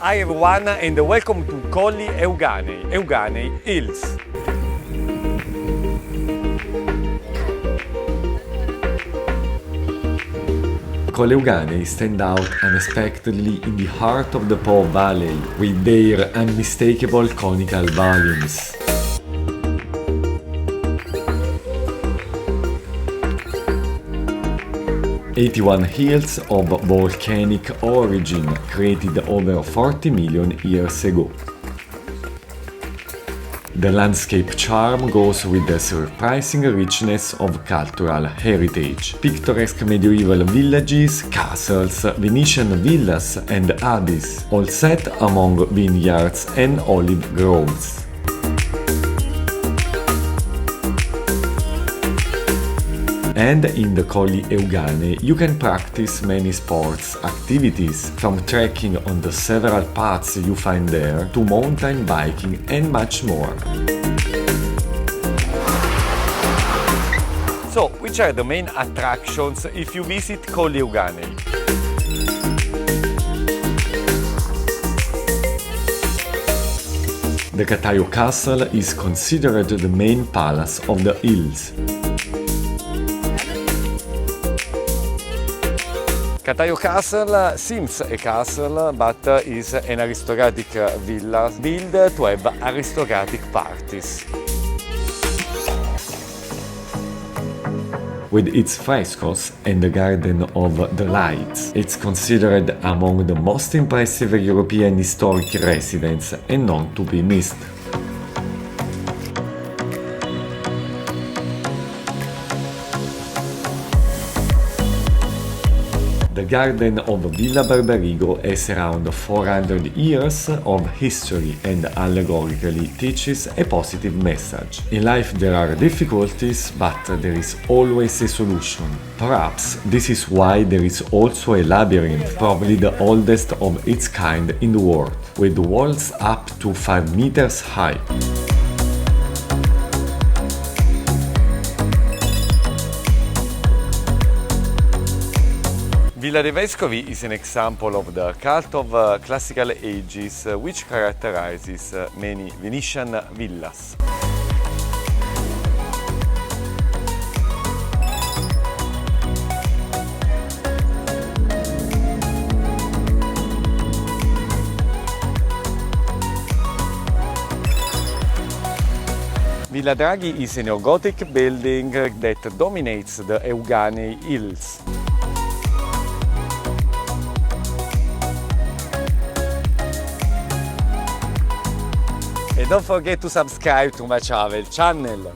Hi everyone and welcome to Colli Euganei, Euganei Hills. Colli Euganei stand out unexpectedly in the heart of the Po Valley with their unmistakable conical volumes. "81 hills of volcanic origin created over 40 million years ago." The landscape charm goes with the surprising richness of cultural heritage. Picturesque medieval villages, castles, Venetian villas and abbeys, all set among vineyards and olive groves. And in the Colli Euganei you can practice many sports activities, from trekking on the several paths you find there to mountain biking and much more. So, which are the main attractions if you visit Colli Euganei? The CATAJO castle is considered the main palace of the hills. CATAJO Castle seems a castle, but is an aristocratic villa built to have aristocratic parties. With its frescoes and the Garden of the Lights, it's considered among the most impressive European historic residents and not to be missed. The Garden of Villa Barbarigo has around 400 years of history and allegorically teaches a positive message. In life there are difficulties, but there is always a solution. Perhaps this is why there is also a labyrinth, probably the oldest of its kind in the world, with walls up to 5 meters high. Villa dei Vescovi is an example of the cult of classical ages which characterizes many Venetian villas. Villa Draghi is a neo-Gothic building that dominates the Euganei Hills. And don't forget to subscribe to my travel channel.